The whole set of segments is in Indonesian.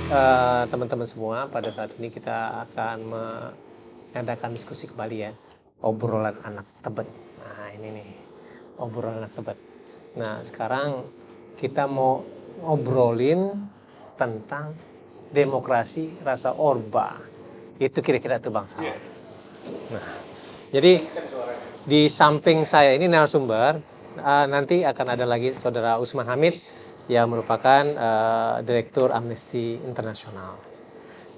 Baik, teman-teman semua, pada saat ini kita akan mengadakan diskusi kembali ya, obrolan anak tebet. Nah ini nih, obrolan anak tebet. Nah sekarang kita mau ngobrolin tentang demokrasi rasa Orba. Itu kira-kira tuh Bang Saud. Nah, jadi di samping saya ini narasumber, nanti akan ada lagi Saudara Usman Hamid yang merupakan Direktur Amnesty International.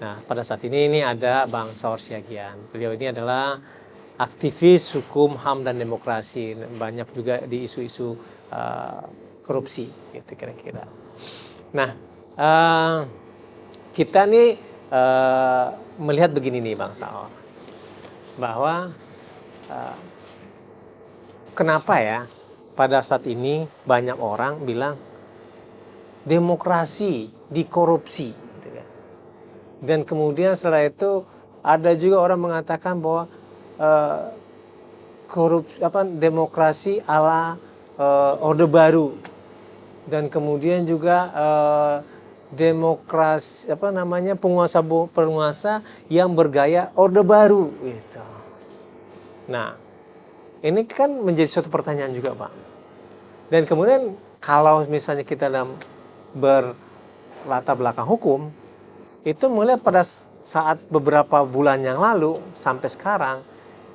Nah, pada saat ini ada Bang Saur Siagian. Beliau ini adalah aktivis hukum, HAM, dan demokrasi. Banyak juga di isu-isu korupsi, gitu kira-kira. Nah, kita nih melihat begini nih Bang Saur, bahwa kenapa ya pada saat ini banyak orang bilang demokrasi dikorupsi, gitu kan. Dan kemudian setelah itu ada juga orang mengatakan bahwa demokrasi ala Orde Baru, dan kemudian juga demokrasi penguasa yang bergaya Orde Baru gitu. Nah, ini kan menjadi suatu pertanyaan juga, Pak. Dan kemudian kalau misalnya kita dalam berlatar belakang hukum, itu mulai pada saat beberapa bulan yang lalu sampai sekarang,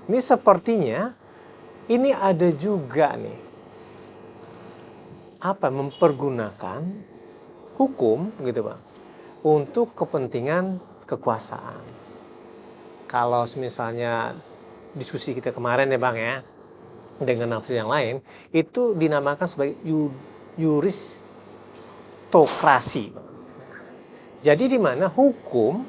ini sepertinya ini ada juga nih mempergunakan hukum gitu Bang untuk kepentingan kekuasaan. Kalau misalnya diskusi kita kemarin ya Bang ya, dengan nafsu yang lain, itu dinamakan sebagai yuristokrasi. Jadi di mana hukum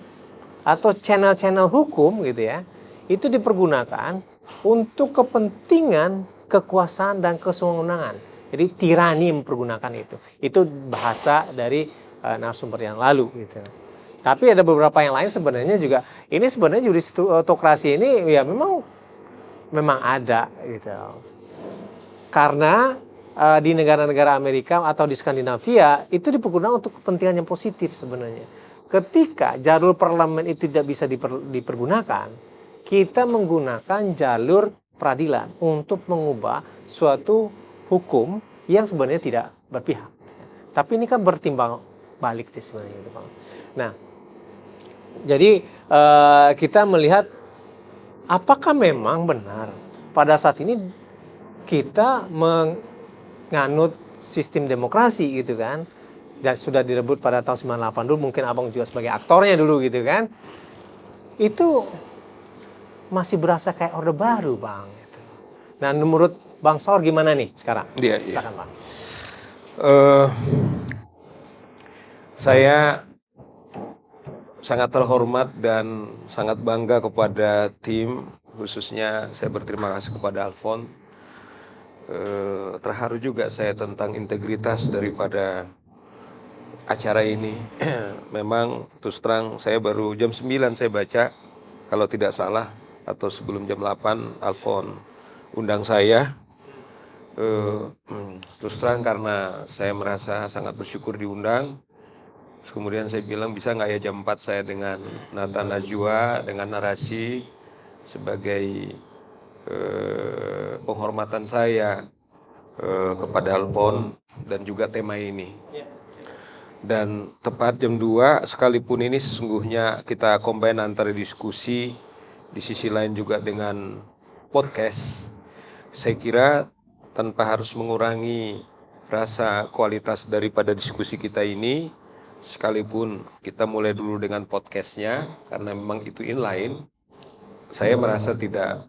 atau channel-channel hukum gitu ya, itu dipergunakan untuk kepentingan kekuasaan dan kesewenang-wenangan. Jadi tirani mempergunakan itu. Itu bahasa dari narasumber yang lalu gitu. Tapi ada beberapa yang lain sebenarnya juga. Ini sebenarnya yuristokrasi ini ya memang ada gitu. Karena di negara-negara Amerika atau di Skandinavia itu dipergunakan untuk kepentingan yang positif sebenarnya. Ketika jalur parlemen itu tidak bisa dipergunakan, kita menggunakan jalur peradilan untuk mengubah suatu hukum yang sebenarnya tidak berpihak. Tapi ini kan bertimbang balik deh sebenarnya itu Bang. Nah, jadi kita melihat apakah memang benar pada saat ini kita menganut sistem demokrasi gitu kan, dan sudah direbut pada tahun 98 dulu, mungkin abang juga sebagai aktornya dulu gitu kan, itu masih berasa kayak Orde Baru Bang gitu. Nah menurut Bang Saur gimana nih sekarang? Silakan Bang. Saya sangat terhormat dan sangat bangga kepada tim, khususnya saya berterima kasih kepada Alfon. Terharu juga saya tentang integritas daripada acara ini. Memang terus terang saya baru jam 9 saya baca, kalau tidak salah, atau sebelum jam 8 Alfon undang saya. Terus terang karena saya merasa sangat bersyukur diundang. Terus kemudian saya bilang, bisa nggak ya jam 4 saya dengan Nathan Najwa dengan narasi sebagai penghormatan saya kepada Alfon dan juga tema ini. Dan tepat jam 2, sekalipun ini sesungguhnya kita combine antara diskusi, di sisi lain juga dengan podcast, saya kira tanpa harus mengurangi rasa kualitas daripada diskusi kita ini, sekalipun kita mulai dulu dengan podcastnya, karena memang itu inline, saya merasa tidak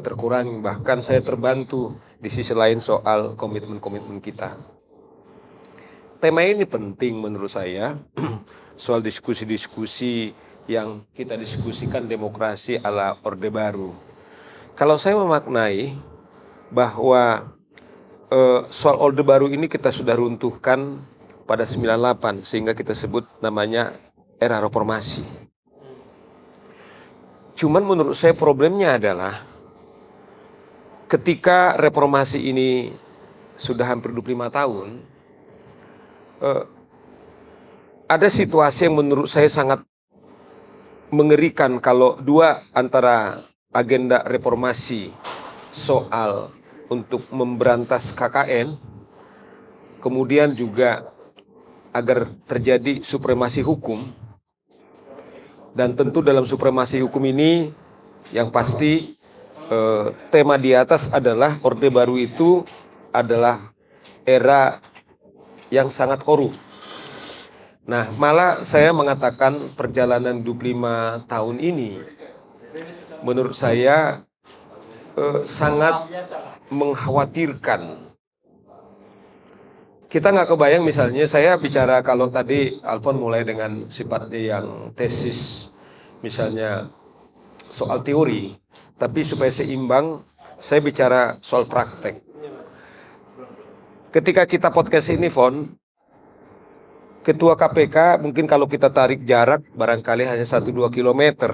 terkurangi, bahkan saya terbantu di sisi lain soal komitmen-komitmen kita. Tema ini penting menurut saya, soal diskusi-diskusi yang kita diskusikan demokrasi ala Orde Baru. Kalau saya memaknai bahwa soal Orde Baru ini kita sudah runtuhkan pada 98, sehingga kita sebut namanya era reformasi. Cuman menurut saya problemnya adalah ketika reformasi ini sudah hampir 25 tahun, ada situasi yang menurut saya sangat mengerikan kalau dua antara agenda reformasi soal untuk memberantas KKN, kemudian juga agar terjadi supremasi hukum. Dan tentu dalam supremasi hukum ini yang pasti tema di atas adalah Orde Baru itu adalah era yang sangat korup. Nah, malah saya mengatakan perjalanan 25 tahun ini menurut saya sangat mengkhawatirkan. Kita nggak kebayang misalnya saya bicara kalau tadi Alfon mulai dengan sifatnya yang tesis, misalnya soal teori, tapi supaya seimbang saya bicara soal praktek. Ketika kita podcast ini, Fon, Ketua KPK mungkin kalau kita tarik jarak barangkali hanya 1-2 kilometer.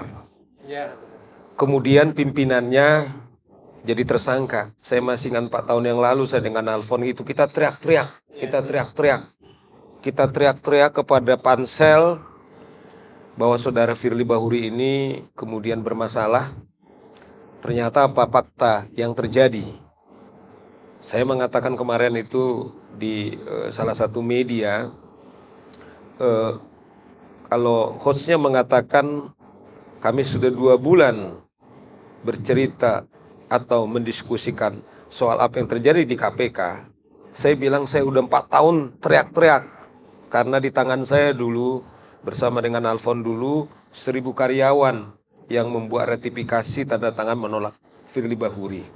Kemudian pimpinannya jadi tersangka. Saya masih ingat 4 tahun yang lalu saya dengan Alfon itu kita teriak-teriak. Kita teriak-teriak kepada pansel bahwa saudara Firly Bahuri ini kemudian bermasalah. Ternyata apa fakta yang terjadi? Saya mengatakan kemarin itu di salah satu media, kalau hostnya mengatakan kami sudah 2 bulan bercerita atau mendiskusikan soal apa yang terjadi di KPK, saya bilang saya udah 4 tahun teriak-teriak karena di tangan saya dulu bersama dengan Alfon dulu 1000 karyawan yang membuat ratifikasi tanda tangan menolak Firly Bahuri.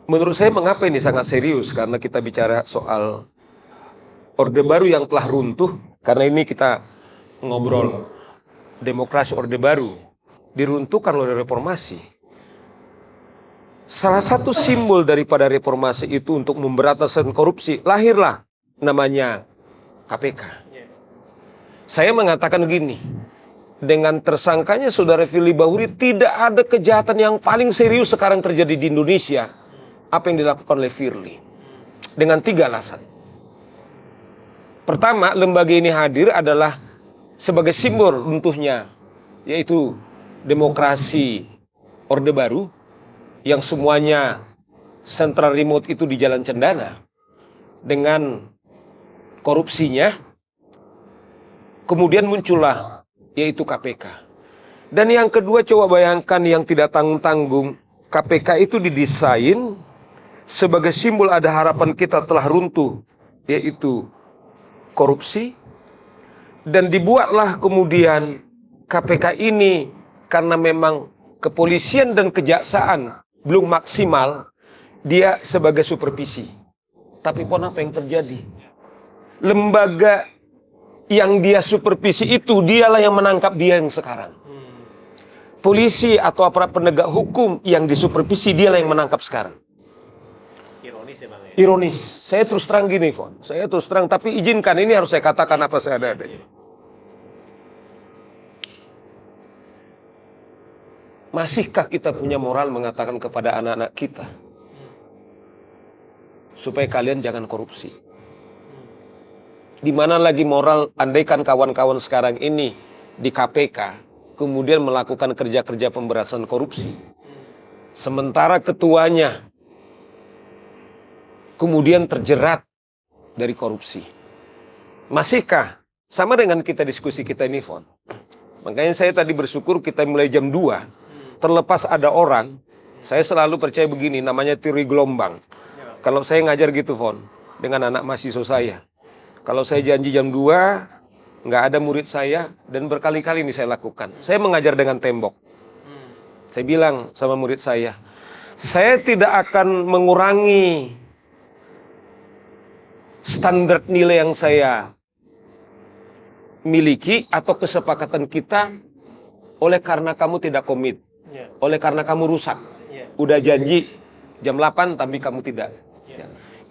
Menurut saya mengapa ini sangat serius, karena kita bicara soal Orde Baru yang telah runtuh, karena ini kita ngobrol demokrasi Orde Baru diruntuhkan oleh reformasi. Salah satu simbol daripada reformasi itu untuk memberantas korupsi, lahirlah namanya KPK. Saya mengatakan gini, dengan tersangkanya saudara Firly Bahuri tidak ada kejahatan yang paling serius sekarang terjadi di Indonesia apa yang dilakukan oleh Firly. Dengan 3 alasan. Pertama, lembaga ini hadir adalah sebagai simbol runtuhnya, yaitu demokrasi Orde Baru, yang semuanya sentral remote itu di Jalan Cendana, dengan korupsinya, kemudian muncullah yaitu KPK. Dan yang kedua, coba bayangkan yang tidak tanggung-tanggung, KPK itu didesain sebagai simbol ada harapan kita telah runtuh, yaitu korupsi, dan dibuatlah kemudian KPK ini karena memang kepolisian dan kejaksaan belum maksimal, dia sebagai supervisi. Tapi pun apa yang terjadi? Lembaga yang dia supervisi itu dialah yang menangkap dia yang sekarang. Polisi atau aparat penegak hukum yang disupervisi dialah yang menangkap sekarang. Ironis ya Bang ya? Ironis. Saya terus terang gini, Fon. Saya terus terang, tapi izinkan ini harus saya katakan apa saya ada-adanya. Masihkah kita punya moral mengatakan kepada anak-anak kita, supaya kalian jangan korupsi? Di mana lagi moral, andaikan kawan-kawan sekarang ini di KPK kemudian melakukan kerja-kerja pemberantasan korupsi, sementara ketuanya kemudian terjerat dari korupsi. Masihkah? Sama dengan kita diskusi kita ini, Fon. Makanya saya tadi bersyukur kita mulai jam 2. Terlepas ada orang, saya selalu percaya begini, namanya teori gelombang. Kalau saya ngajar gitu, Fon, dengan anak mahasiswa saya. Kalau saya janji jam 2, nggak ada murid saya, dan berkali-kali ini saya lakukan. Saya mengajar dengan tembok. Saya bilang sama murid saya tidak akan mengurangi standar nilai yang saya miliki atau kesepakatan kita oleh karena kamu tidak komit, oleh karena kamu rusak. Udah janji jam 8 tapi kamu tidak.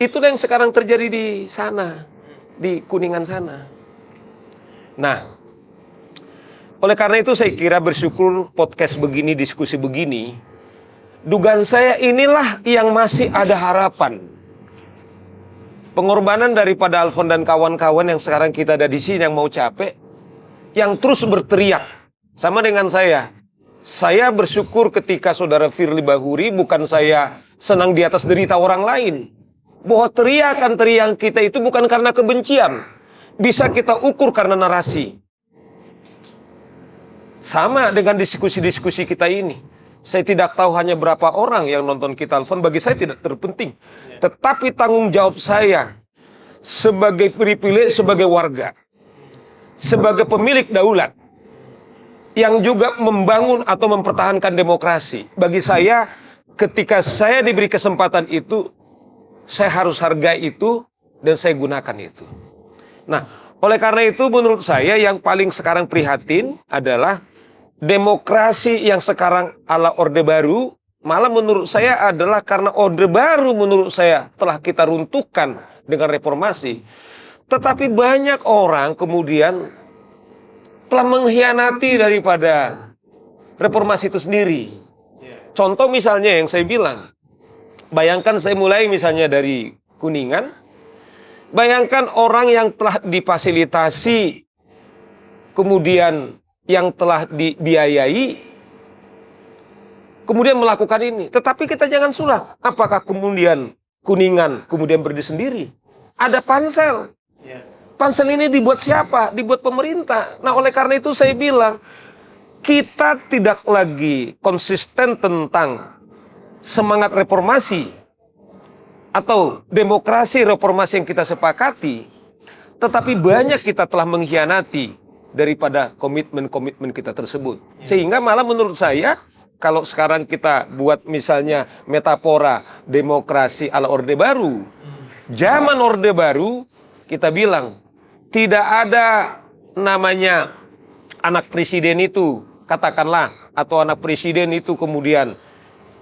Itulah yang sekarang terjadi di sana, di Kuningan sana. Nah, oleh karena itu saya kira bersyukur podcast begini, diskusi begini, dugaan saya inilah yang masih ada harapan Pengorbanan daripada Alfon dan kawan-kawan yang sekarang kita ada di sini yang mau capek, yang terus berteriak sama dengan saya. Saya bersyukur ketika saudara Firly Bahuri, bukan saya senang di atas derita orang lain. Bahwa teriakan-teriakan kita itu bukan karena kebencian. Bisa kita ukur karena narasi. Sama dengan diskusi-diskusi kita ini. Saya tidak tahu hanya berapa orang yang nonton kita, Alfon. Bagi saya tidak terpenting. Tetapi tanggung jawab saya sebagai privilege, sebagai warga, sebagai pemilik daulat, yang juga membangun atau mempertahankan demokrasi. Bagi saya, ketika saya diberi kesempatan itu, saya harus hargai itu dan saya gunakan itu. Nah, oleh karena itu menurut saya yang paling sekarang prihatin adalah demokrasi yang sekarang ala Orde Baru, malah menurut saya adalah karena Orde Baru menurut saya telah kita runtuhkan dengan reformasi. Tetapi banyak orang kemudian telah mengkhianati daripada reformasi itu sendiri. Contoh misalnya yang saya bilang, bayangkan saya mulai misalnya dari Kuningan, bayangkan orang yang telah difasilitasi, kemudian yang telah dibiayai, kemudian melakukan ini. Tetapi kita jangan salah, apakah kemudian Kuningan kemudian berdiri sendiri? Ada pansel. Pansel ini dibuat siapa? Dibuat pemerintah. Nah, oleh karena itu saya bilang, kita tidak lagi konsisten tentang semangat reformasi atau demokrasi reformasi yang kita sepakati, tetapi banyak kita telah mengkhianati daripada komitmen-komitmen kita tersebut. Sehingga malah menurut saya, kalau sekarang kita buat misalnya metafora demokrasi ala Orde Baru, zaman Orde Baru kita bilang tidak ada namanya anak presiden itu, katakanlah, atau anak presiden itu kemudian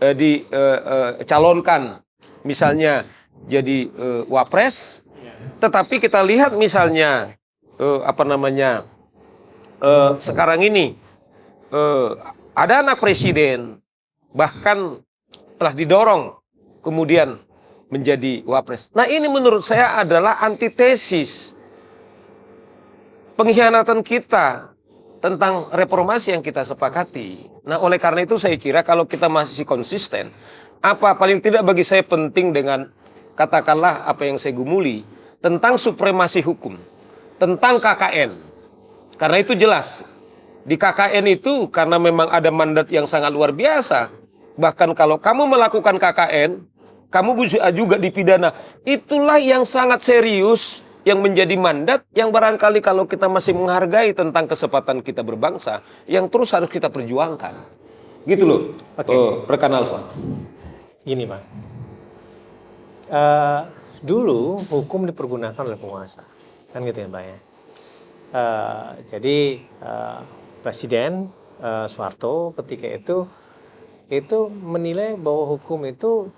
dicalonkan misalnya jadi wapres, tetapi kita lihat misalnya sekarang ini ada anak presiden bahkan telah didorong kemudian menjadi wapres. Nah, ini menurut saya adalah antitesis pengkhianatan kita tentang reformasi yang kita sepakati. Nah, oleh karena itu saya kira kalau kita masih konsisten, paling tidak bagi saya penting dengan katakanlah apa yang saya gumuli tentang supremasi hukum, tentang KKN. Karena itu jelas, di KKN itu karena memang ada mandat yang sangat luar biasa. Bahkan kalau kamu melakukan KKN, kamu bisa juga dipidana. Itulah yang sangat serius yang menjadi mandat yang barangkali kalau kita masih menghargai tentang kesempatan kita berbangsa, yang terus harus kita perjuangkan. Gitu loh, rekan Alfa. Gini Pak, dulu hukum dipergunakan oleh penguasa, kan gitu ya Pak ya. Jadi Presiden Soeharto ketika itu menilai bahwa hukum itu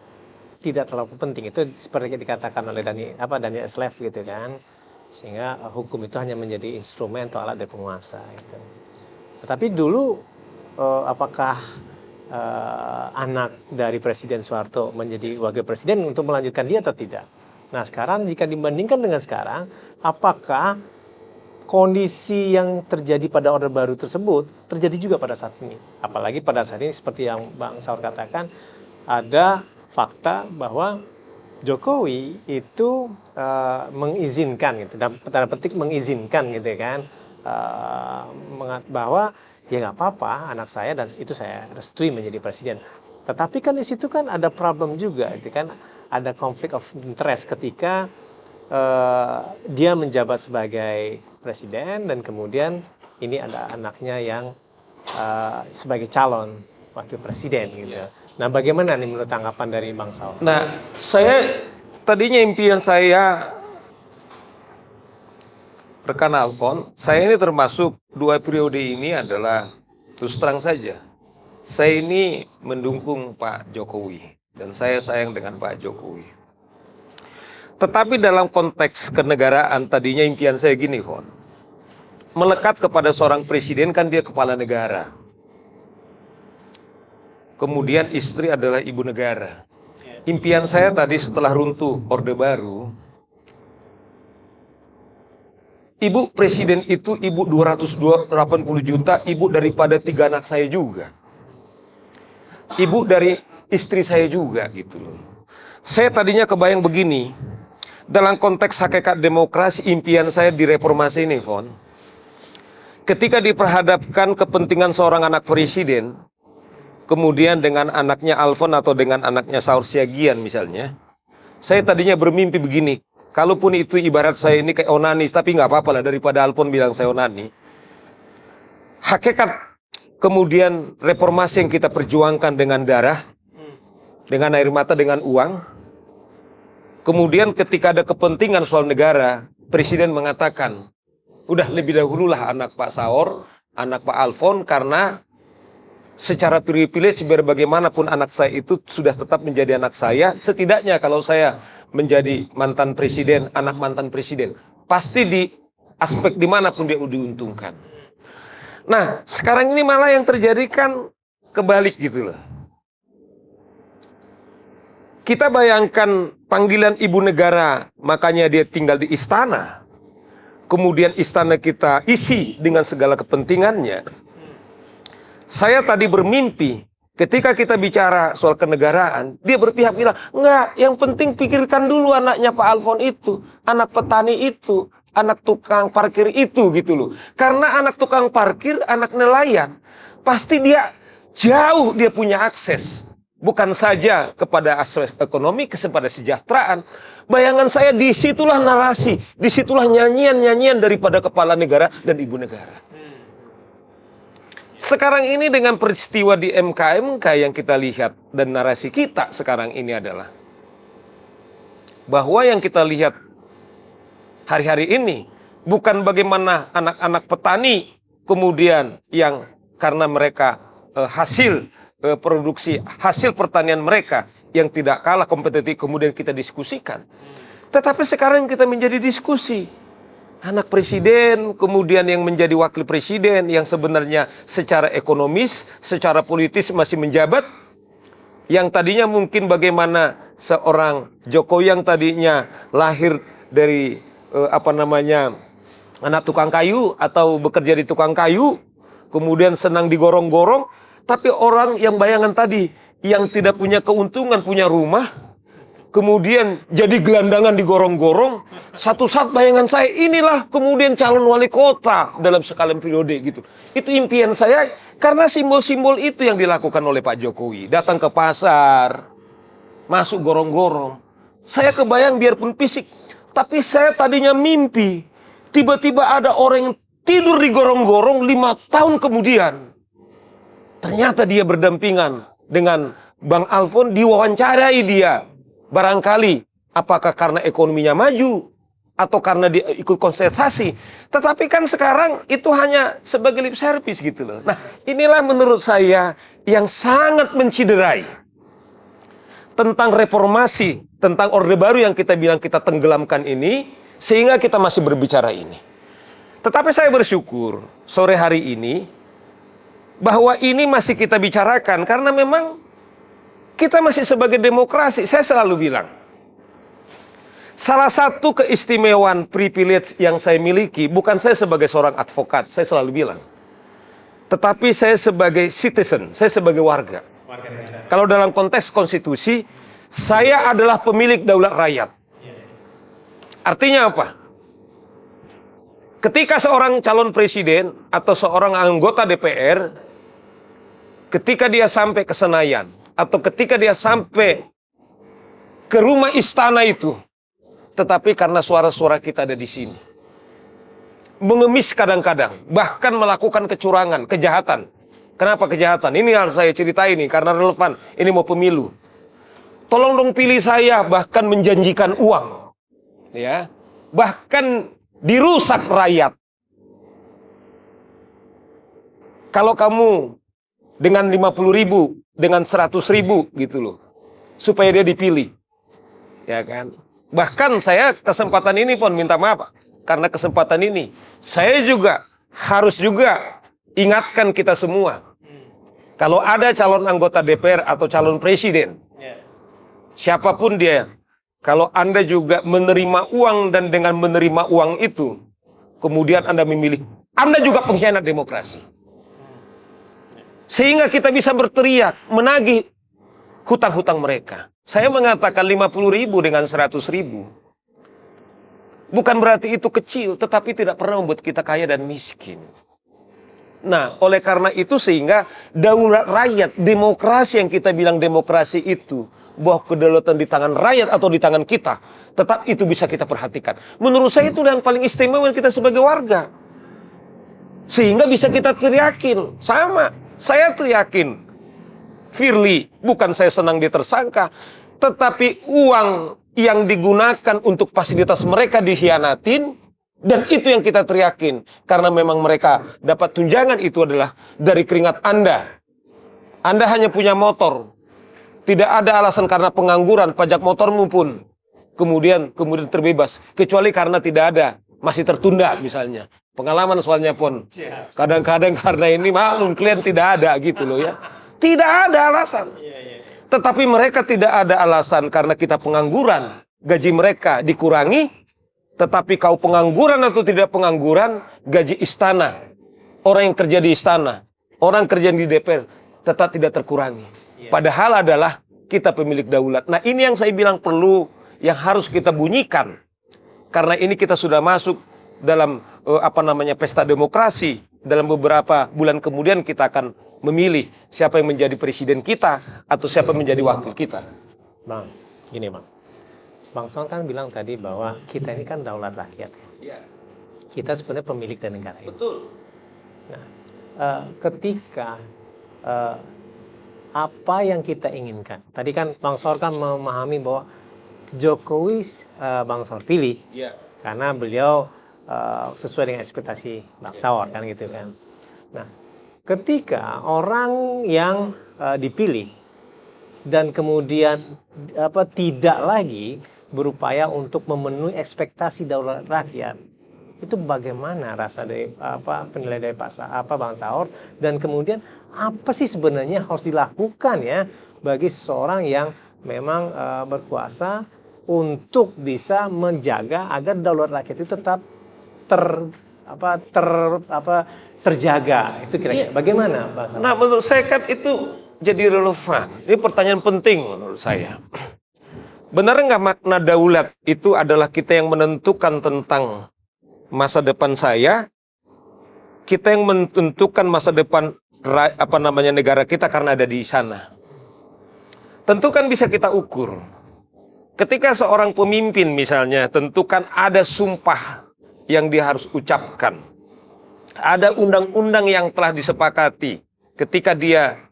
tidak terlalu penting. Itu seperti yang dikatakan oleh Daniel Eslev gitu kan. Sehingga hukum itu hanya menjadi instrumen atau alat dari penguasa gitu. Tetapi dulu apakah anak dari Presiden Soeharto menjadi wakil presiden untuk melanjutkan dia atau tidak? Nah, sekarang jika dibandingkan dengan sekarang, apakah kondisi yang terjadi pada Orde Baru tersebut terjadi juga pada saat ini? Apalagi pada saat ini seperti yang Bang Saur katakan, ada fakta bahwa Jokowi itu mengizinkan gitu, dalam tanda petik mengizinkan gitu kan, bahwa ya nggak apa-apa anak saya dan itu saya restui menjadi presiden. Tetapi kan di situ kan ada problem juga, itu kan ada konflik of interest ketika dia menjabat sebagai presiden dan kemudian ini ada anaknya yang sebagai calon wakil presiden gitu. Nah, bagaimana nih menurut tanggapan dari Bang Saur? Nah, saya tadinya impian saya, rekan Alfon, saya ini termasuk 2 periode ini adalah terus terang saja, saya ini mendukung Pak Jokowi dan saya sayang dengan Pak Jokowi. Tetapi dalam konteks kenegaraan tadinya impian saya gini, Fon, melekat kepada seorang presiden kan dia kepala negara. Kemudian istri adalah ibu negara. Impian saya tadi setelah runtuh Orde Baru, Ibu presiden itu ibu 280 juta, ibu daripada 3 anak saya juga. Ibu dari istri saya juga gitu loh. Saya tadinya kebayang begini, dalam konteks hakikat demokrasi, impian saya di reformasi ini, Fon. Ketika diperhadapkan kepentingan seorang anak presiden, kemudian dengan anaknya Alfon atau dengan anaknya Saur Siagian misalnya, saya tadinya bermimpi begini, kalaupun itu ibarat saya ini kayak onani, tapi nggak apa-apa lah daripada Alfon bilang saya onani. Hakikat kemudian reformasi yang kita perjuangkan dengan darah, dengan air mata, dengan uang. Kemudian ketika ada kepentingan soal negara, presiden mengatakan, udah lebih dahululah anak Pak Saur, anak Pak Alfon, karena secara privilege biar bagaimanapun anak saya itu sudah tetap menjadi anak saya. Setidaknya kalau saya menjadi mantan presiden, anak mantan presiden, pasti di aspek dimanapun dia diuntungkan. Nah, sekarang ini malah yang terjadi kan kebalik gitu loh. Kita bayangkan panggilan ibu negara, makanya dia tinggal di istana. Kemudian istana kita isi dengan segala kepentingannya. Saya tadi bermimpi, ketika kita bicara soal kenegaraan, dia berpihak bilang, enggak, yang penting pikirkan dulu anaknya Pak Alfon itu, anak petani itu, anak tukang parkir itu gitu loh. Karena anak tukang parkir, anak nelayan, pasti dia jauh dia punya akses. Bukan saja kepada akses ekonomi, kepada kesejahteraan. Bayangan saya disitulah narasi, disitulah nyanyian-nyanyian daripada kepala negara dan ibu negara. Sekarang ini dengan peristiwa di MK yang kita lihat dan narasi kita sekarang ini adalah bahwa yang kita lihat hari-hari ini bukan bagaimana anak-anak petani kemudian yang karena mereka hasil produksi, hasil pertanian mereka yang tidak kalah kompetitif kemudian kita diskusikan. Tetapi sekarang kita menjadi diskusi. Anak presiden, kemudian yang menjadi wakil presiden yang sebenarnya secara ekonomis, secara politis masih menjabat. Yang tadinya mungkin bagaimana seorang Jokowi yang tadinya lahir dari anak tukang kayu atau bekerja di tukang kayu, kemudian senang digorong-gorong. Tapi orang yang bayangan tadi, yang tidak punya keuntungan, punya rumah, kemudian jadi gelandangan digorong-gorong, satu saat bayangan saya, inilah kemudian calon wali kota dalam sekalian periode gitu. Itu impian saya, karena simbol-simbol itu yang dilakukan oleh Pak Jokowi. Datang ke pasar, masuk gorong-gorong. Saya kebayang biarpun fisik, tapi saya tadinya mimpi, tiba-tiba ada orang yang tidur di gorong-gorong 5 tahun kemudian. Ternyata dia berdampingan dengan Bang Alfon, diwawancarai dia. Barangkali apakah karena ekonominya maju atau karena dia ikut kontestasi. Tetapi kan sekarang itu hanya sebagai lip service gitu loh. Nah, inilah menurut saya yang sangat menciderai tentang reformasi, tentang orde baru yang kita bilang kita tenggelamkan ini, sehingga kita masih berbicara ini. Tetapi saya bersyukur sore hari ini bahwa ini masih kita bicarakan karena memang kita masih sebagai demokrasi. Saya selalu bilang, salah satu keistimewaan privilege yang saya miliki, bukan saya sebagai seorang advokat, saya selalu bilang, tetapi saya sebagai citizen, saya sebagai warga. Kalau dalam konteks konstitusi, saya adalah pemilik daulat rakyat. Artinya apa? Ketika seorang calon presiden atau seorang anggota DPR, ketika dia sampai ke Senayan, atau ketika dia sampai ke rumah istana itu, tetapi karena suara-suara kita ada di sini, mengemis kadang-kadang, bahkan melakukan kecurangan, kejahatan. Kenapa kejahatan? Ini harus saya ceritain nih, karena relevan, ini mau pemilu. Tolong dong pilih saya, bahkan menjanjikan uang. Ya, bahkan dirusak rakyat. Kalau kamu dengan 50.000, dengan 100.000 gitu loh, supaya dia dipilih, ya kan? Bahkan saya kesempatan ini pun minta maaf, karena kesempatan ini saya juga harus juga ingatkan kita semua, kalau ada calon anggota DPR atau calon presiden, siapapun dia, kalau Anda juga menerima uang dan dengan menerima uang itu, kemudian Anda memilih, Anda juga pengkhianat demokrasi. Sehingga kita bisa berteriak, menagih hutang-hutang mereka. Saya mengatakan 50.000 dengan 100.000. Bukan berarti itu kecil, tetapi tidak pernah membuat kita kaya dan miskin. Nah, oleh karena itu sehingga daulat rakyat, demokrasi yang kita bilang demokrasi itu, bahwa kedaulatan di tangan rakyat atau di tangan kita, tetap itu bisa kita perhatikan. Menurut saya itu yang paling istimewa kita sebagai warga. Sehingga bisa kita teriakin, sama, saya teriakin. Firly, bukan saya senang dia tersangka, tetapi uang yang digunakan untuk fasilitas mereka dikhianatin, dan itu yang kita teriakin. Karena memang mereka dapat tunjangan itu adalah dari keringat Anda. Anda hanya punya motor. Tidak ada alasan karena pengangguran, pajak motormu pun kemudian terbebas. Kecuali karena tidak ada, masih tertunda misalnya. Pengalaman soalnya pun. Kadang-kadang karena ini maklum klien tidak ada gitu loh ya. Tidak ada alasan. Tetapi mereka tidak ada alasan karena kita pengangguran. Gaji mereka dikurangi. Tetapi kau pengangguran atau tidak pengangguran, gaji istana. Orang yang kerja di istana, orang kerja di DPR, tetap tidak terkurangi. Padahal adalah kita pemilik daulat. Nah ini yang saya bilang perlu, yang harus kita bunyikan. Karena ini kita sudah masuk dalam pesta demokrasi. Dalam beberapa bulan kemudian kita akan memilih siapa yang menjadi presiden kita atau siapa yang menjadi wakil kita. Bang, gini Bang. Bang Son kan bilang tadi bahwa kita ini kan daulat rakyat. Ya. Kita sebenarnya pemilik dari negara ini. Betul. Nah, ketika apa yang kita inginkan, tadi kan Bang Saur kan memahami bahwa Jokowi Bang Saur pilih karena beliau sesuai dengan ekspektasi Bang Saur kan gitu kan. Nah, ketika orang yang dipilih dan kemudian tidak lagi berupaya untuk memenuhi ekspektasi daulat rakyat, itu bagaimana rasa dari penilaian dari Bang Saur, dan kemudian apa sih sebenarnya harus dilakukan ya bagi seseorang yang memang berkuasa untuk bisa menjaga agar daulat rakyat itu tetap terjaga. Itu kira-kira bagaimana Bang Saur? Nah menurut saya kan itu jadi relevan. Ini pertanyaan penting menurut saya. Benar nggak makna daulat itu adalah kita yang menentukan tentang masa depan saya, kita yang menentukan masa depan negara kita karena ada di sana. Tentu kan bisa kita ukur. Ketika seorang pemimpin misalnya, tentu kan ada sumpah yang dia harus ucapkan. Ada undang-undang yang telah disepakati ketika dia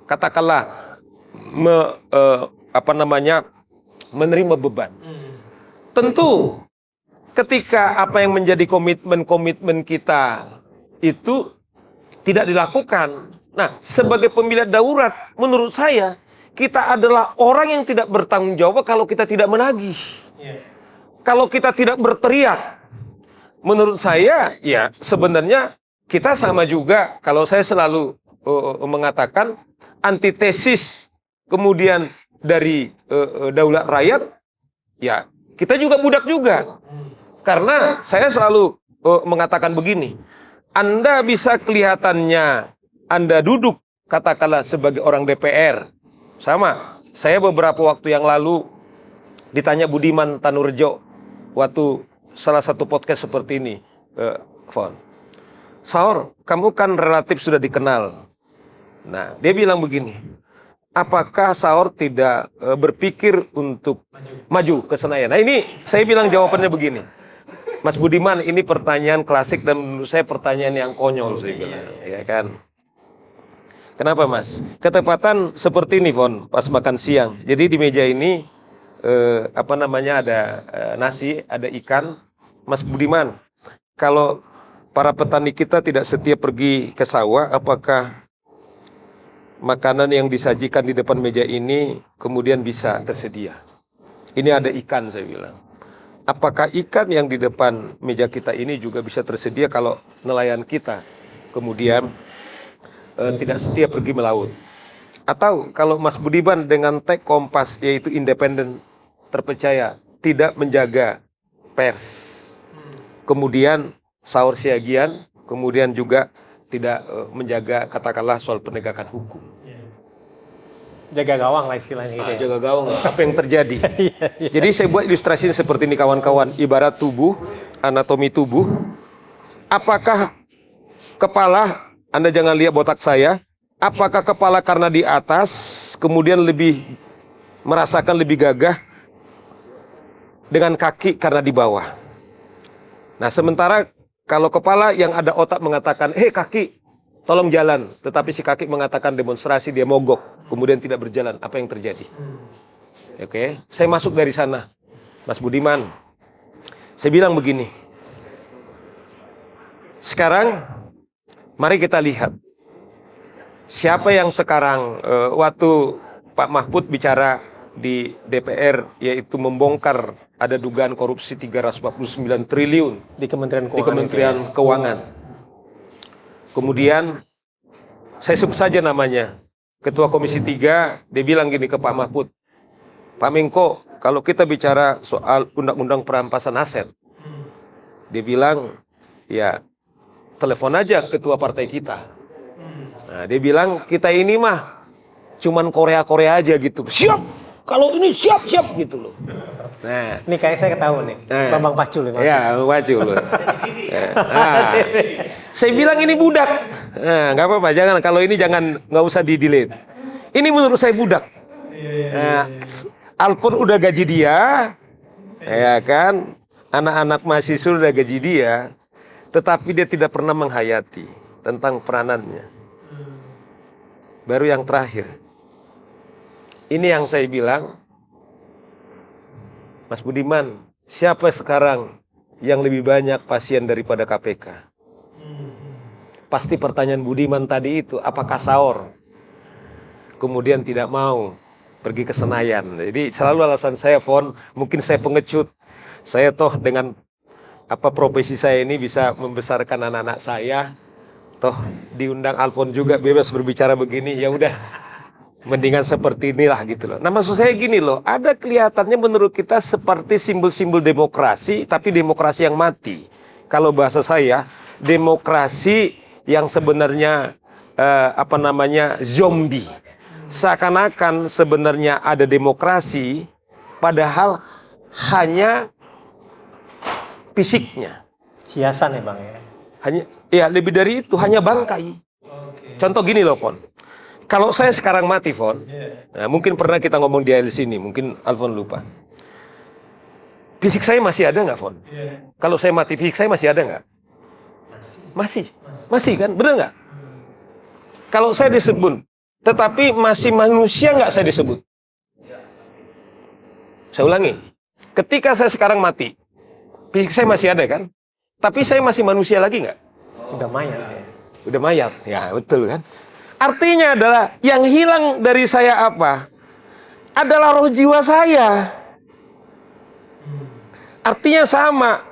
katakanlah menerima beban. Tentu ketika apa yang menjadi komitmen kita itu tidak dilakukan. Nah, sebagai pemilik daulat, menurut saya kita adalah orang yang tidak bertanggung jawab kalau kita tidak menagih. Kalau kita tidak berteriak. Menurut saya, ya sebenarnya kita sama juga. Kalau saya selalu mengatakan antitesis kemudian dari daulat rakyat, ya kita juga budak juga. Karena saya selalu mengatakan begini, Anda bisa kelihatannya Anda duduk katakanlah sebagai orang DPR. Sama, saya beberapa waktu yang lalu ditanya Budiman Tanurjo waktu salah satu podcast seperti ini, Fon. Saur, kamu kan relatif sudah dikenal. Nah, dia bilang begini, apakah Saur tidak berpikir untuk maju ke Senayan? Nah ini saya bilang jawabannya begini, Mas Budiman, ini pertanyaan klasik dan menurut saya pertanyaan yang konyol, saya bilang, ya kan? Kenapa Mas? Ketepatan seperti ini, Fon, pas makan siang. Jadi di meja ini ada nasi, ada ikan. Mas Budiman, kalau para petani kita tidak setia pergi ke sawah, apakah makanan yang disajikan di depan meja ini kemudian bisa tersedia? Ini ada ikan, saya bilang. Apakah ikan yang di depan meja kita ini juga bisa tersedia kalau nelayan kita kemudian tidak setia pergi melaut? Atau kalau Mas Budiman dengan tag Kompas, yaitu independen, terpercaya, tidak menjaga pers, kemudian sahur siagian, kemudian juga tidak menjaga katakanlah soal penegakan hukum. Jaga gawang lah istilahnya gitu ya. Jaga gawang, apa yang terjadi? Jadi saya buat ilustrasi seperti ini kawan-kawan, ibarat tubuh, anatomi tubuh. Apakah kepala, Anda jangan lihat botak saya, apakah kepala karena di atas, kemudian lebih merasakan lebih gagah dengan kaki karena di bawah. Nah, sementara kalau kepala yang ada otak mengatakan, hei kaki, tolong jalan. Tetapi si kaki mengatakan demonstrasi, dia mogok. Kemudian tidak berjalan. Apa yang terjadi? Oke, saya masuk dari sana. Mas Budiman, saya bilang begini. Sekarang, mari kita lihat. Siapa yang sekarang, waktu Pak Mahfud bicara di DPR, yaitu membongkar ada dugaan korupsi 349 triliun Di Kementerian Keuangan. di Kementerian Keuangan. Kemudian saya sebut saja namanya, Ketua Komisi 3, dia bilang gini ke Pak Mahfud, Pak Menko, kalau kita bicara soal undang-undang perampasan aset, dia bilang, ya telepon aja ketua partai kita. Nah, dia bilang, kita ini mah cuman Korea-Korea aja gitu. Siap, kalau ini siap-siap gitu loh. Nah, Ini kayak saya ketahui nih, Bambang Pacul nih maksudnya. ya, Pacul. Saya bilang ini budak. Nah, nggak apa-apa, jangan kalau ini nggak usah di-delete. Ini menurut saya budak. Nah, Alpon udah gaji dia, ya kan? Anak-anak mahasiswa udah gaji dia, tetapi dia tidak pernah menghayati tentang peranannya. Baru yang terakhir. Ini yang saya bilang, Mas Budiman, siapa sekarang yang lebih banyak pasien daripada KPK? Pasti pertanyaan Budiman tadi itu, apakah Saur? Kemudian tidak mau pergi ke Senayan. Jadi selalu alasan saya, Fon, mungkin saya pengecut. Saya toh dengan profesi saya ini bisa membesarkan anak-anak saya. Toh diundang Alfon juga bebas berbicara begini, ya udah. Mendingan seperti inilah gitu loh. Nah maksud saya gini loh, ada kelihatannya menurut kita seperti simbol-simbol demokrasi, tapi demokrasi yang mati. Kalau bahasa saya, demokrasi yang sebenarnya zombie. Seakan-akan sebenarnya ada demokrasi, padahal hanya fisiknya. Hiasan ya Bang ya. Hanya, ya lebih dari itu, hanya bangkai. Contoh gini loh, Fon. Kalau saya sekarang mati, Fon, nah, mungkin pernah kita ngomong di LC ini, mungkin Alfon lupa. Fisik saya masih ada nggak, Fon? Kalau saya mati, fisik saya masih ada nggak? Masih kan? Benar nggak? Kalau saya disebut, tetapi masih manusia nggak saya disebut? Saya ulangi, ketika saya sekarang mati, fisik saya masih ada kan? Tapi saya masih manusia lagi nggak? Udah mayat ya. Udah mayat, ya betul kan? Artinya adalah yang hilang dari saya apa? Adalah roh jiwa saya. Artinya sama.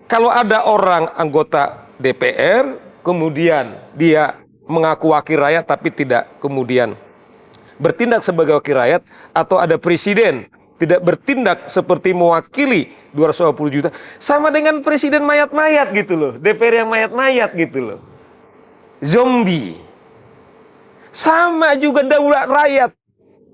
Kalau ada orang anggota DPR, kemudian dia mengaku wakil rakyat tapi tidak kemudian bertindak sebagai wakil rakyat, atau ada presiden tidak bertindak seperti mewakili 250 juta, sama dengan presiden mayat-mayat gitu loh. DPR yang mayat-mayat gitu loh. Zombie. Sama juga daulat rakyat.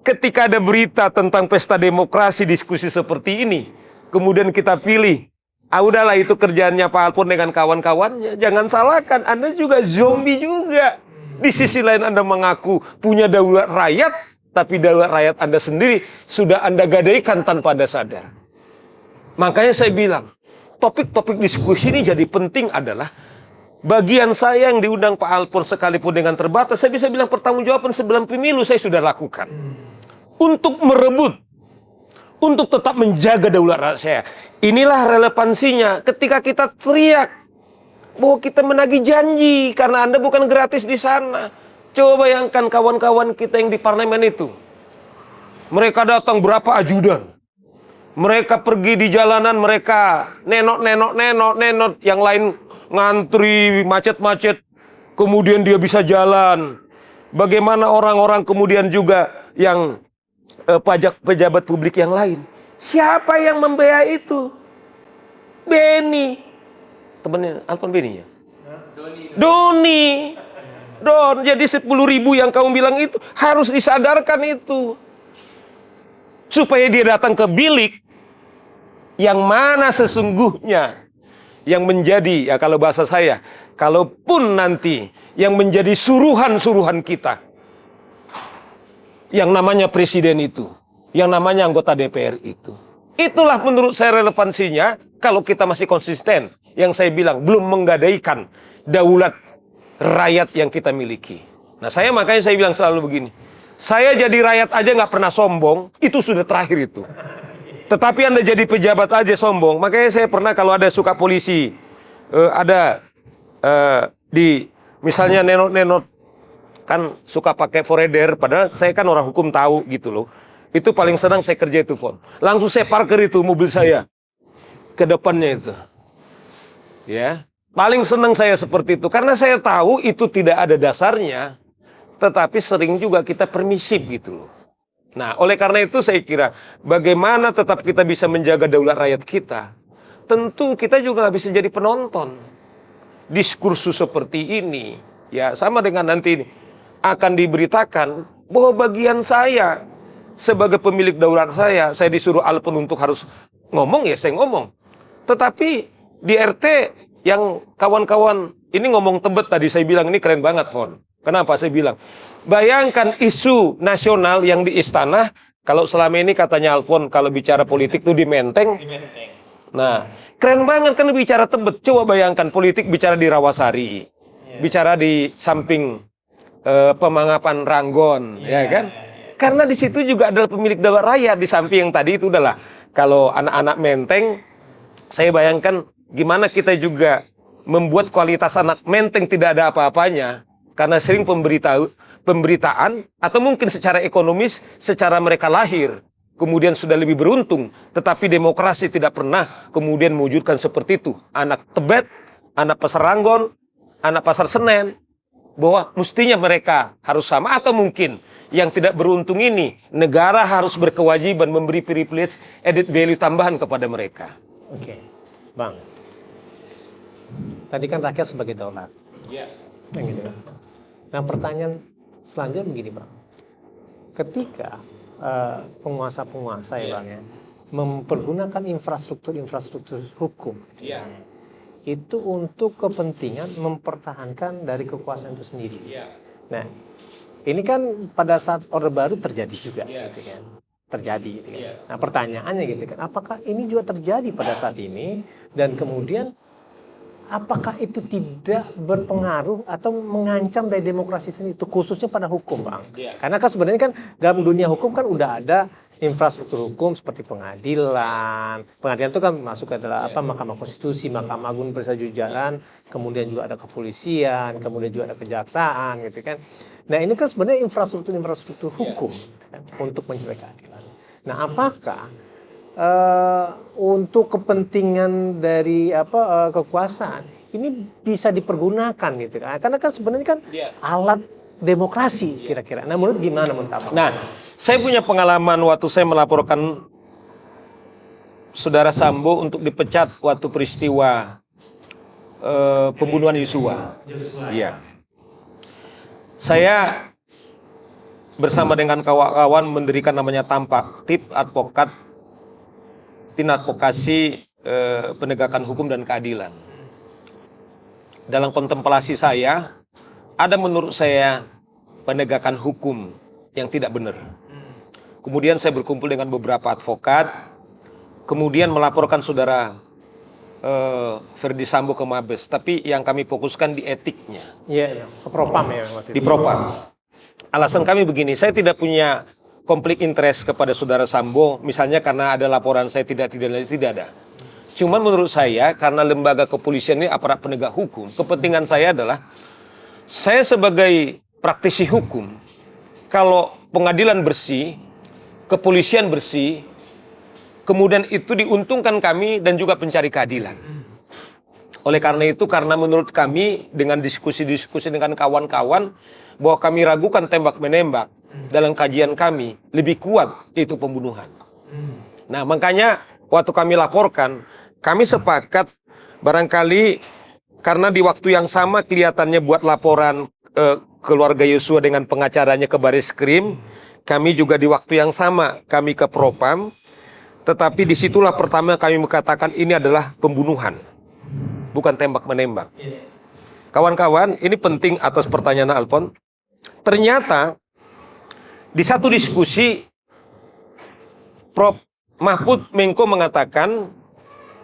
Ketika ada berita tentang pesta demokrasi, diskusi seperti ini, kemudian kita pilih, udahlah itu kerjaannya Pak Alfon dengan kawan-kawannya. Jangan salahkan, Anda juga zombie juga. Di sisi lain Anda mengaku punya daulat rakyat, tapi daulat rakyat Anda sendiri sudah Anda gadaikan tanpa Anda sadar. Makanya saya bilang, topik-topik diskusi ini jadi penting adalah bagian saya yang diundang Pak Alfon sekalipun dengan terbatas, saya bisa bilang pertanggungjawaban sebelum pemilu saya sudah lakukan. Untuk merebut, untuk tetap menjaga daulat rakyat saya. Inilah relevansinya ketika kita teriak bahwa kita menagih janji karena Anda bukan gratis di sana. Coba bayangkan kawan-kawan kita yang di parlemen itu. Mereka datang berapa ajudan. Mereka pergi di jalanan, mereka nenot, yang lain ngantri macet-macet, kemudian dia bisa jalan. Bagaimana orang-orang kemudian juga yang pejabat publik yang lain? Siapa yang membayar itu? Beni. Temannya Alfon Beni ya? Doni. Don, jadi 10.000 yang kamu bilang itu harus disadarkan itu. Supaya dia datang ke bilik yang mana sesungguhnya yang menjadi, ya kalau bahasa saya, kalaupun nanti yang menjadi suruhan-suruhan kita, yang namanya presiden itu, yang namanya anggota DPR itu. Itulah menurut saya relevansinya kalau kita masih konsisten. Yang saya bilang, belum menggadaikan daulat rakyat yang kita miliki. Nah makanya saya bilang selalu begini. Saya jadi rakyat aja nggak pernah sombong, itu sudah terakhir itu. Tetapi Anda jadi pejabat aja sombong. Makanya saya pernah kalau ada suka polisi, di misalnya nenot-nenot kan suka pakai foreder, padahal saya kan orang hukum tahu gitu loh. Itu paling senang saya kerja itu, Fon. Langsung saya parkir itu mobil saya ke depannya itu. Ya, paling senang saya seperti itu karena saya tahu itu tidak ada dasarnya, tetapi sering juga kita permisif gitu loh. Nah, oleh karena itu saya kira bagaimana tetap kita bisa menjaga daulat rakyat kita. Tentu kita juga bisa jadi penonton diskursus seperti ini. Ya, sama dengan nanti akan diberitakan bahwa bagian saya sebagai pemilik daulat saya disuruh Alpen untuk harus ngomong, ya saya ngomong. Tetapi di RT yang kawan-kawan ini ngomong Tebet tadi saya bilang ini keren banget, Fon. Kenapa saya bilang? Bayangkan isu nasional yang di istana, kalau selama ini katanya Alfon kalau bicara politik tuh di Menteng. Nah, keren banget kan bicara Tebet. Coba bayangkan politik bicara di Rawasari. Bicara di samping Pemangapan Ranggon, ya kan? Karena di situ juga adalah pemilik daulat rakyat di samping yang tadi itu adalah kalau anak-anak Menteng, saya bayangkan gimana kita juga membuat kualitas anak Menteng tidak ada apa-apanya karena sering pemberitaan atau mungkin secara ekonomis secara mereka lahir kemudian sudah lebih beruntung, tetapi demokrasi tidak pernah kemudian mewujudkan seperti itu. Anak Tebet, anak Pasar Ranggon, anak Pasar Senen, bahwa mestinya mereka harus sama atau mungkin yang tidak beruntung ini negara harus berkewajiban memberi privilege added value tambahan kepada mereka. Oke, Bang. Tadi kan rakyat sebagai daulat. Iya. Yang gitu kan. Nah, pertanyaan selanjutnya begini, Bang. Ketika penguasa-penguasa ya, Bang ya, mempergunakan infrastruktur hukum. Iya. Itu untuk kepentingan mempertahankan dari kekuasaan itu sendiri. Iya. Nah, ini kan pada saat Orde Baru terjadi juga, Iya. gitu kan? Terjadi, gitu kan? Iya. Nah, pertanyaannya gitu kan, apakah ini juga terjadi pada saat ini dan kemudian apakah itu tidak berpengaruh atau mengancam dari demokrasi sendiri, itu khususnya pada hukum, Bang? Iya. Karena kan sebenarnya kan dalam dunia hukum kan udah ada infrastruktur hukum seperti pengadilan. Pengadilan itu kan masuk ke adalah Mahkamah Konstitusi, Mahkamah Agung Bersajujaran, kemudian juga ada kepolisian, kemudian juga ada kejaksaan, gitu kan. Nah, ini kan sebenarnya infrastruktur hukum gitu kan, untuk mencari keadilan. Nah, apakah untuk kepentingan dari kekuasaan ini bisa dipergunakan gitu kan? Karena kan sebenarnya kan alat demokrasi kira-kira. Nah, menurut gimana menurut Abang? Nah, saya punya pengalaman waktu saya melaporkan Saudara Sambo untuk dipecat waktu peristiwa pembunuhan Yosua. Iya. Saya bersama dengan kawan-kawan mendirikan namanya Tampak, Tim Advokasi Penegakan Hukum dan Keadilan. Dalam kontemplasi saya, ada menurut saya penegakan hukum yang tidak benar. Kemudian saya berkumpul dengan beberapa advokat, kemudian melaporkan saudara Verdi Sambo ke Mabes. Tapi yang kami fokuskan di etiknya. Iya, ke Propam ya waktu itu. Di Propam. Alasan kami begini, saya tidak punya konflik interest kepada saudara Sambo, misalnya karena ada laporan saya tidak ada. Cuman menurut saya, karena lembaga kepolisian ini aparat penegak hukum, kepentingan saya adalah saya sebagai praktisi hukum, kalau pengadilan bersih, kepolisian bersih, kemudian itu diuntungkan kami dan juga pencari keadilan. Oleh karena itu, karena menurut kami dengan diskusi-diskusi dengan kawan-kawan bahwa kami ragukan tembak-menembak dalam kajian kami lebih kuat itu pembunuhan. Nah, makanya waktu kami laporkan, kami sepakat Barangkali karena di waktu yang sama kelihatannya buat laporan keluarga Yosua dengan pengacaranya ke Bareskrim, kami juga di waktu yang sama kami ke Propam, tetapi disitulah pertama kami mengatakan ini adalah pembunuhan, bukan tembak-menembak. Kawan-kawan, ini penting atas pertanyaan Alpon. Ternyata di satu diskusi Prof. Mahfud Menko mengatakan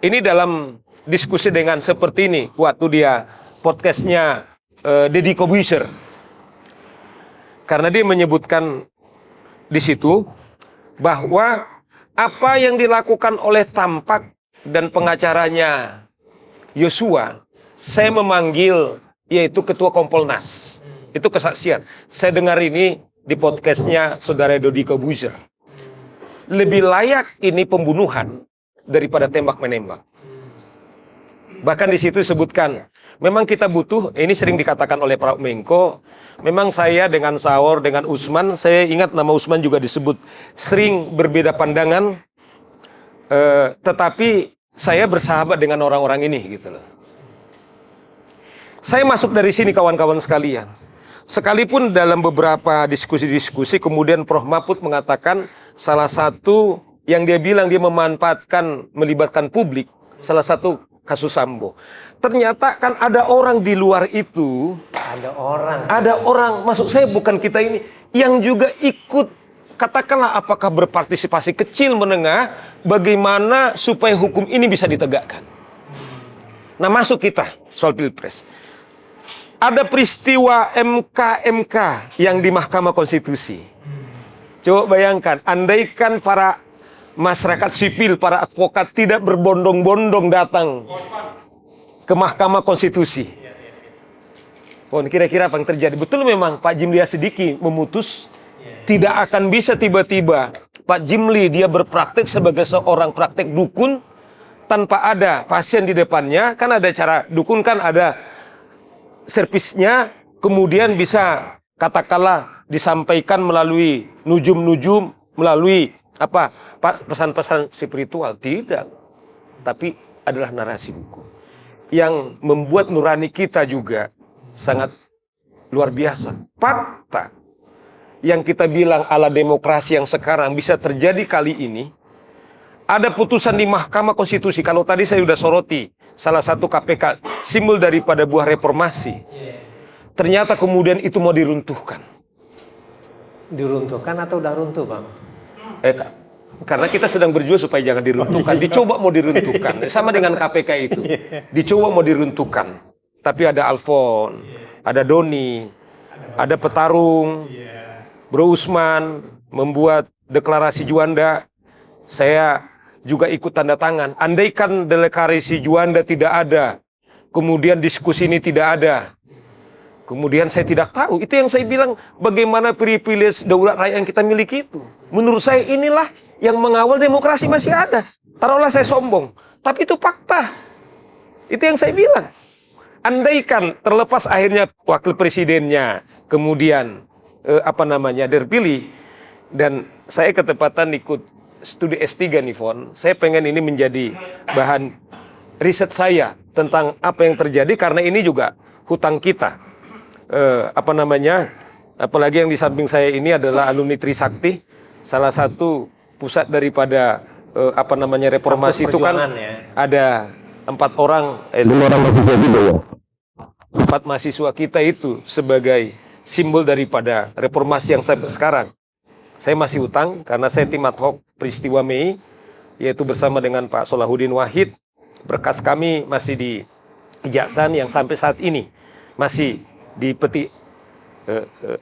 ini dalam diskusi dengan seperti ini waktu dia podcastnya Deddy Corbuzier, karena dia menyebutkan di situ bahwa apa yang dilakukan oleh Tampak dan pengacaranya Yosua, saya memanggil yaitu Ketua Kompolnas, itu kesaksian. Saya dengar ini di podcastnya Saudara Deddy Corbuzier. Lebih layak ini pembunuhan daripada tembak-menembak. Bahkan di situ disebutkan, memang kita butuh, ini sering dikatakan oleh Pak Menko, memang saya dengan Saur, dengan Usman, saya ingat nama Usman juga disebut, sering berbeda pandangan, tetapi saya bersahabat dengan orang-orang ini, gitu loh. Saya masuk dari sini kawan-kawan sekalian. Sekalipun dalam beberapa diskusi-diskusi, kemudian Prof. Mahfud mengatakan salah satu yang dia bilang dia memanfaatkan, melibatkan publik, salah satu kasus Sambo. Ternyata kan ada orang di luar itu. Ada orang, maksud saya bukan kita ini, yang juga ikut, katakanlah apakah berpartisipasi kecil menengah, bagaimana supaya hukum ini bisa ditegakkan. Nah masuk kita soal Pilpres. Ada peristiwa MK yang di Mahkamah Konstitusi. Coba bayangkan, andaikan para masyarakat sipil, para advokat tidak berbondong-bondong datang ke Mahkamah Konstitusi. Kira-kira apa yang terjadi? Betul memang Pak Jimli Asidiki memutus tidak akan bisa tiba-tiba Pak Jimli dia berpraktek sebagai seorang praktek dukun tanpa ada pasien di depannya. Kan ada cara dukun, kan ada servisnya, kemudian bisa katakanlah disampaikan melalui nujum-nujum, melalui apa pesan-pesan spiritual. Tidak, tapi adalah narasi buku yang membuat nurani kita juga sangat luar biasa. Fakta yang kita bilang ala demokrasi yang sekarang bisa terjadi kali ini, ada putusan di Mahkamah Konstitusi. Kalau tadi saya sudah soroti salah satu KPK, simbol daripada buah reformasi, ternyata kemudian itu mau diruntuhkan. Diruntuhkan atau udah runtuh, Bang? Karena kita sedang berjuang supaya jangan diruntuhkan. Dicoba mau diruntuhkan. Sama dengan KPK itu. Dicoba mau diruntuhkan. Tapi ada Alfon, ada Doni, ada petarung, Bro Usman membuat deklarasi Juanda. Saya juga ikut tanda tangan. Andaikan deklarasi Juanda tidak ada, kemudian diskusi ini tidak ada, kemudian saya tidak tahu. Itu yang saya bilang, bagaimana privilege daulat rakyat yang kita miliki itu. Menurut saya inilah yang mengawal demokrasi masih ada. Taruhlah saya sombong, tapi itu fakta. Itu yang saya bilang. Andaikan terlepas akhirnya wakil presidennya kemudian terpilih, dan saya ketepatan ikut studi S3 nih, Fon. Saya pengen ini menjadi bahan riset saya tentang apa yang terjadi, karena ini juga hutang kita. Apalagi yang di samping saya ini adalah alumni Trisakti, salah satu pusat daripada reformasi itu kan ya. Ada 4 orang, 4 mahasiswa kita itu sebagai simbol daripada reformasi yang sampai sekarang. Saya masih hutang karena saya tim ad hoc peristiwa Mei, yaitu bersama dengan Pak Solahuddin Wahid. Berkas kami masih di Kejaksaan yang sampai saat ini masih dipetik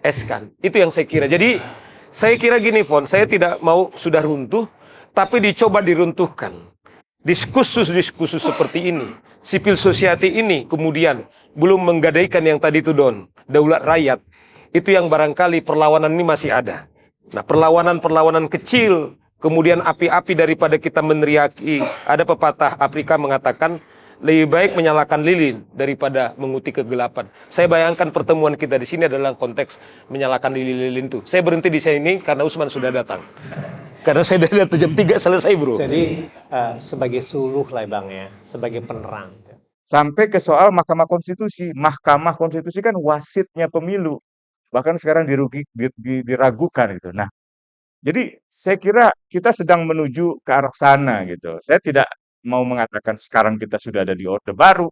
eskan. Itu yang saya kira. Jadi saya kira gini, Fon, saya tidak mau sudah runtuh, tapi dicoba diruntuhkan. Diskursus seperti ini, civil society ini kemudian belum menggadaikan yang tadi itu, Don, daulat rakyat. Itu yang barangkali perlawanan ini masih ada. Nah, perlawanan kecil, kemudian api-api daripada kita meneriaki. Ada pepatah Afrika mengatakan, lebih baik menyalakan lilin daripada menguti kegelapan. Saya bayangkan pertemuan kita di sini adalah konteks menyalakan lilin-lilin itu. Saya berhenti di sini karena Usman sudah datang. Karena saya dari jam 3 selesai, bro. Jadi sebagai suluh lah, Bang, ya, sebagai penerang. sampai ke soal Mahkamah Konstitusi. Mahkamah Konstitusi kan wasitnya pemilu, bahkan sekarang diragukan gitu. Nah, jadi saya kira kita sedang menuju ke arah sana gitu. Saya tidak mau mengatakan sekarang kita sudah ada di Orde Baru,